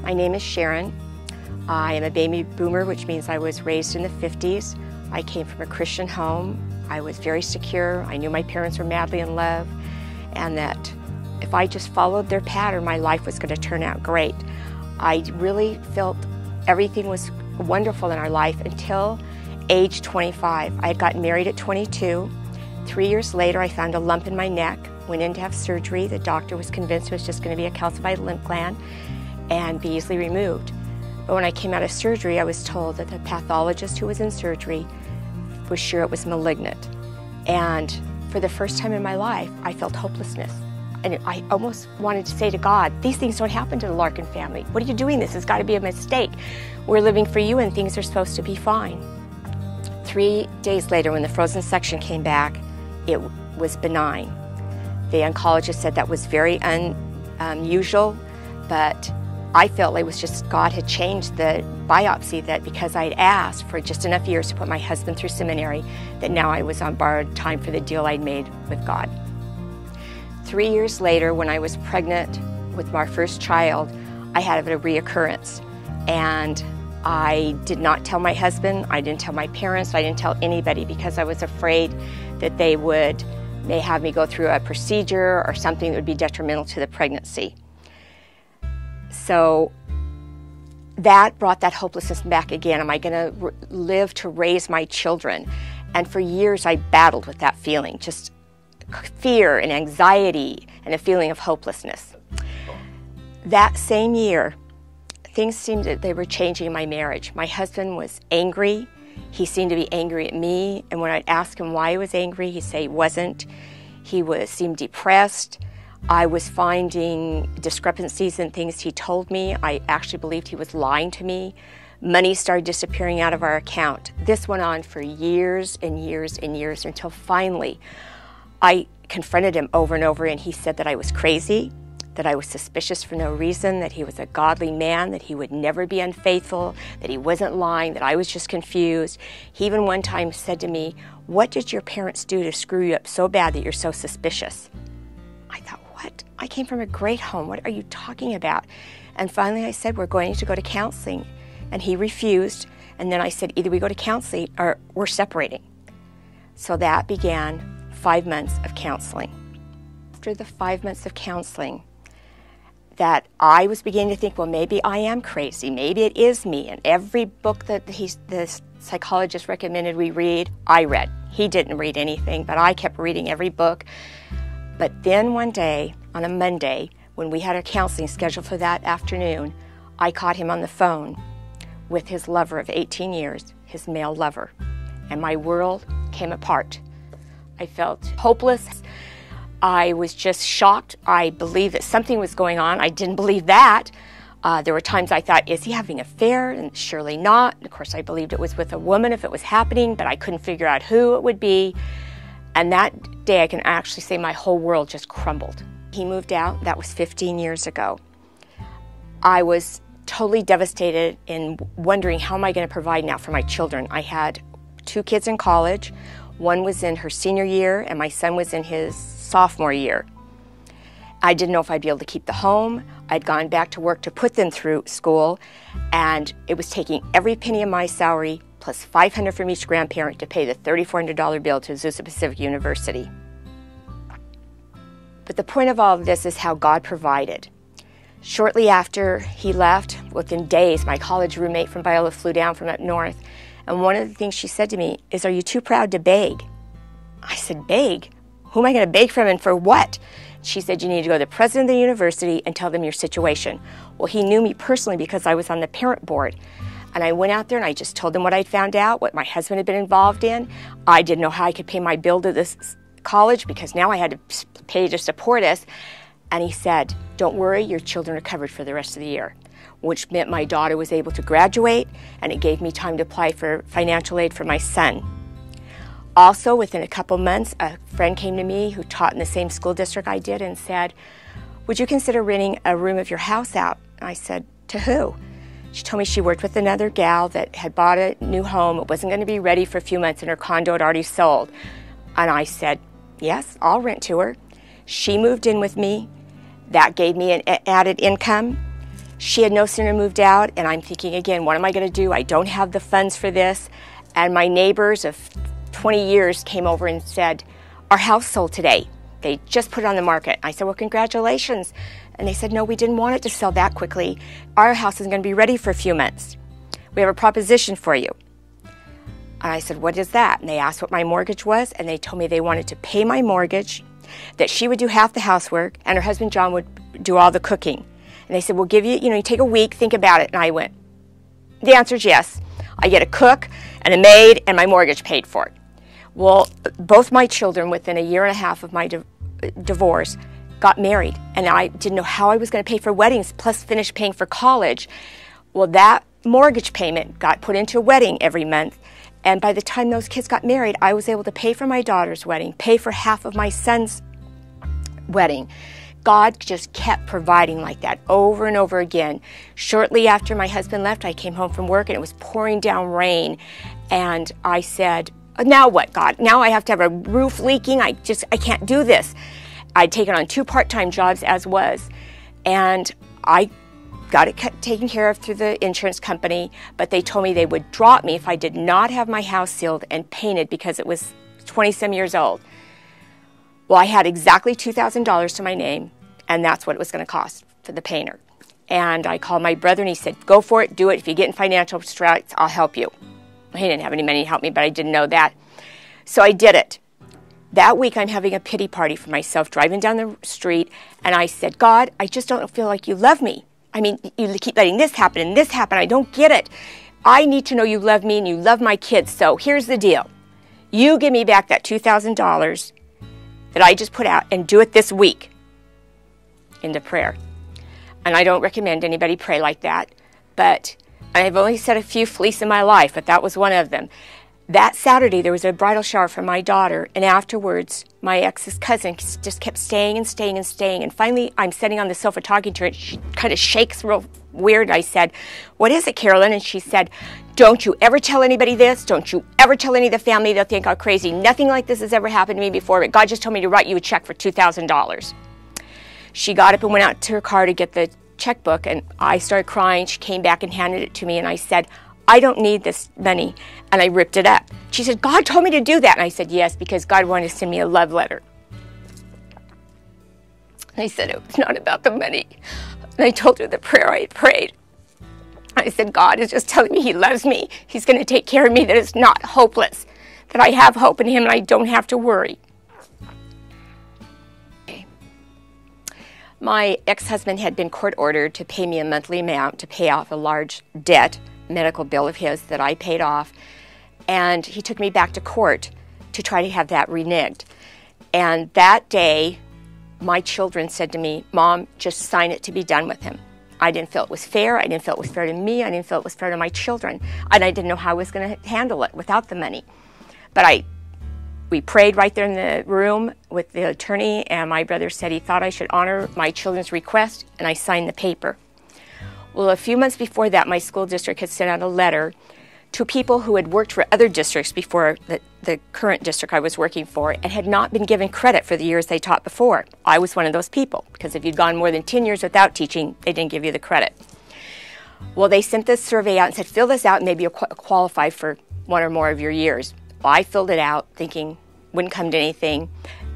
My name is Sharon. I am a baby boomer, which means I was raised in the 50s. I came from a Christian home. I was very secure. I knew my parents were madly in love, and that if I just followed their pattern, my life was going to turn out great. I really felt everything was wonderful in our life until age 25. I had gotten married at 22. 3 years later, I found a lump in my neck, went in to have surgery. The doctor was convinced it was just going to be a calcified lymph gland and be easily removed. But when I came out of surgery, I was told that the pathologist who was in surgery was sure it was malignant. And for the first time in my life, I felt hopelessness. And I almost wanted to say to God, these things don't happen to the Larkin family. What are you doing? This has got to be a mistake. We're living for you and things are supposed to be fine. 3 days later, when the frozen section came back, it was benign. The oncologist said that was very unusual, but I felt it was just God had changed the biopsy, that because I'd asked for just enough years to put my husband through seminary, that now I was on borrowed time for the deal I'd made with God. 3 years later, when I was pregnant with my first child, I had a reoccurrence. And I did not tell my husband, I didn't tell my parents, I didn't tell anybody because I was afraid that they may have me go through a procedure or something that would be detrimental to the pregnancy. So that brought that hopelessness back again. Am I going to live to raise my children? And for years I battled with that feeling, just fear and anxiety and a feeling of hopelessness. That same year, things seemed that they were changing in my marriage. My husband was angry. He seemed to be angry at me. And when I'd ask him why he was angry, he'd say he wasn't. He seemed depressed. I was finding discrepancies in things he told me. I actually believed he was lying to me. Money started disappearing out of our account. This went on for years and years and years until finally I confronted him over and over, and he said that I was crazy, that I was suspicious for no reason, that he was a godly man, that he would never be unfaithful, that he wasn't lying, that I was just confused. He even one time said to me, "What did your parents do to screw you up so bad that you're so suspicious?" I thought, what? I came from a great home. What are you talking about? And finally I said, we're going to go to counseling. And he refused. And then I said, either we go to counseling or we're separating. So that began 5 months of counseling. After the 5 months of counseling, that I was beginning to think, well, maybe I am crazy. Maybe it is me. And every book that the psychologist recommended we read, I read. He didn't read anything, but I kept reading every book. But then one day, on a Monday, when we had our counseling scheduled for that afternoon, I caught him on the phone with his lover of 18 years, his male lover, and my world came apart. I felt hopeless. I was just shocked. I believed that something was going on. I didn't believe that. There were times I thought, is he having an affair? And surely not. Of course, I believed it was with a woman if it was happening, but I couldn't figure out who it would be. And that day, I can actually say my whole world just crumbled. He moved out. That was 15 years ago. I was totally devastated and wondering, how am I going to provide now for my children? I had 2 kids in college. One was in her senior year, and my son was in his sophomore year. I didn't know if I'd be able to keep the home. I'd gone back to work to put them through school, and it was taking every penny of my salary plus $500 from each grandparent to pay the $3,400 bill to Azusa Pacific University. But the point of all of this is how God provided. Shortly after he left, within days, my college roommate from Biola flew down from up north, and one of the things she said to me is, "Are you too proud to beg?" I said, "Beg? Who am I going to beg from and for what?" She said, "You need to go to the president of the university and tell them your situation." Well, he knew me personally because I was on the parent board. And I went out there and I just told him what I'd found out, what my husband had been involved in. I didn't know how I could pay my bill to this college because now I had to pay to support us. And he said, "Don't worry, your children are covered for the rest of the year," which meant my daughter was able to graduate, and it gave me time to apply for financial aid for my son. Also, within a couple months, a friend came to me who taught in the same school district I did and said, "Would you consider renting a room of your house out?" I said, "To who?" She told me she worked with another gal that had bought a new home. It wasn't going to be ready for a few months and her condo had already sold. And I said, "Yes, I'll rent to her." She moved in with me. That gave me an added income. She had no sooner moved out, and I'm thinking again, what am I going to do? I don't have the funds for this. And my neighbors of 20 years came over and said, our house sold today. They just put it on the market. I said, well, congratulations. And they said, no, we didn't want it to sell that quickly. Our house is going to be ready for a few months. We have a proposition for you. And I said, what is that? And they asked what my mortgage was, and they told me they wanted to pay my mortgage, that she would do half the housework, and her husband John would do all the cooking. And they said, we'll give you, you take a week, think about it. And I went, the answer is yes. I get a cook and a maid and my mortgage paid for it. Well, both my children, within a year and a half of my divorce, got married. And I didn't know how I was going to pay for weddings, plus finish paying for college. Well, that mortgage payment got put into a wedding every month. And by the time those kids got married, I was able to pay for my daughter's wedding, pay for half of my son's wedding. God just kept providing like that over and over again. Shortly after my husband left, I came home from work and it was pouring down rain. And I said, now what, God? Now I have to have a roof leaking. I can't do this. I'd taken on 2 part-time jobs as was. And I got it taken care of through the insurance company, but they told me they would drop me if I did not have my house sealed and painted because it was 20-some years old. Well, I had exactly $2,000 to my name, and that's what it was going to cost for the painter. And I called my brother, and he said, go for it, do it. If you get in financial straits, I'll help you. He didn't have any money to help me, but I didn't know that. So I did it. That week, I'm having a pity party for myself, driving down the street, and I said, God, I just don't feel like you love me. I mean, you keep letting this happen and this happen. I don't get it. I need to know you love me and you love my kids. So here's the deal. You give me back that $2,000 that I just put out and do it this week into prayer. And I don't recommend anybody pray like that. But I've only said a few fleece in my life, but that was one of them. That Saturday, there was a bridal shower for my daughter, and afterwards, my ex's cousin just kept staying and staying and staying, and finally, I'm sitting on the sofa talking to her, and she kind of shakes real weird. I said, what is it, Carolyn? And she said, don't you ever tell anybody this. Don't you ever tell any of the family. They'll think I'm crazy. Nothing like this has ever happened to me before, but God just told me to write you a check for $2,000. She got up and went out to her car to get the checkbook, and I started crying. She came back and handed it to me, and I said, I don't need this money, and I ripped it up. She said, God told me to do that. And I said, yes, because God wanted to send me a love letter. And I said, it was not about the money. And I told her the prayer I had prayed. I said, God is just telling me he loves me. He's going to take care of me, that it's not hopeless, that I have hope in him and I don't have to worry. My ex-husband had been court-ordered to pay me a monthly amount to pay off a large debt, medical bill of his that I paid off, and he took me back to court to try to have that reneged. And that day, my children said to me, Mom, just sign it to be done with him. I didn't feel it was fair. I didn't feel it was fair to me. I didn't feel it was fair to my children. And I didn't know how I was going to handle it without the money. But we prayed right there in the room with the attorney, and my brother said he thought I should honor my children's request, and I signed the paper. Well, a few months before that, my school district had sent out a letter to people who had worked for other districts before the current district I was working for and had not been given credit for the years they taught before. I was one of those people, because if you'd gone more than 10 years without teaching, they didn't give you the credit. Well, they sent this survey out and said, fill this out and maybe you'll qualify for 1 or more of your years. Well, I filled it out thinking wouldn't come to anything.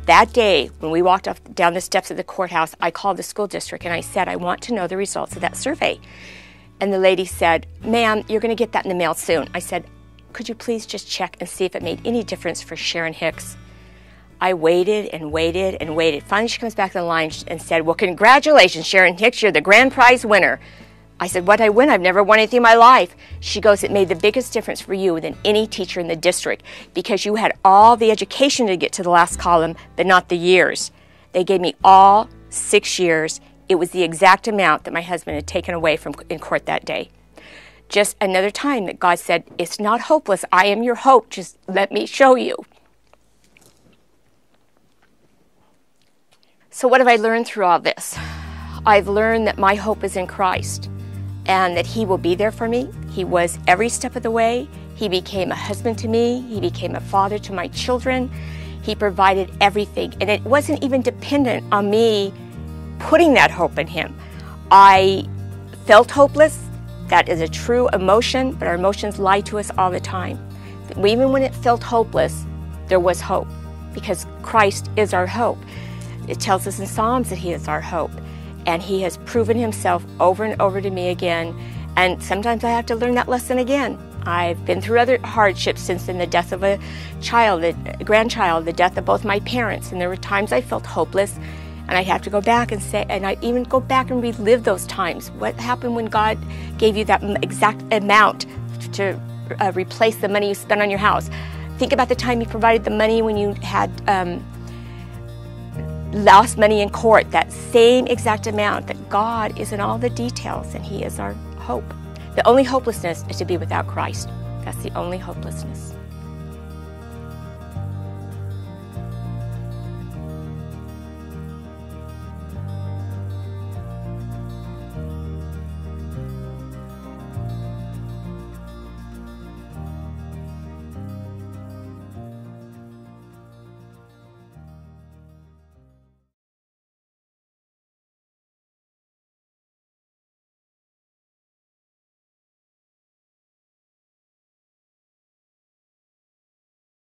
That day, when we walked down the steps of the courthouse, I called the school district and I said, I want to know the results of that survey. And the lady said, ma'am, you're going to get that in the mail soon. I said, could you please just check and see if it made any difference for Sharon Hicks? I waited and waited and waited. Finally, she comes back to the line and said, well, congratulations, Sharon Hicks, you're the grand prize winner. I said, what'd I win? I've never won anything in my life. She goes, it made the biggest difference for you than any teacher in the district because you had all the education to get to the last column, but not the years. They gave me all 6 years. It was the exact amount that my husband had taken away from in court that day. Just another time that God said, it's not hopeless. I am your hope. Just let me show you. So what have I learned through all this? I've learned that my hope is in Christ, and that he will be there for me. He was every step of the way. He became a husband to me. He became a father to my children. He provided everything. And it wasn't even dependent on me putting that hope in him. I felt hopeless, that is a true emotion, but our emotions lie to us all the time. Even when it felt hopeless, there was hope, because Christ is our hope. It tells us in Psalms that He is our hope, and He has proven Himself over and over to me again, and sometimes I have to learn that lesson again. I've been through other hardships since then, the death of a child, a grandchild, the death of both my parents, and there were times I felt hopeless, and I'd have to go back and say, and I even go back and relive those times. What happened when God gave you that exact amount to replace the money you spent on your house? Think about the time He provided the money when you had lost money in court, that same exact amount. That God is in all the details, and He is our hope. The only hopelessness is to be without Christ. That's the only hopelessness.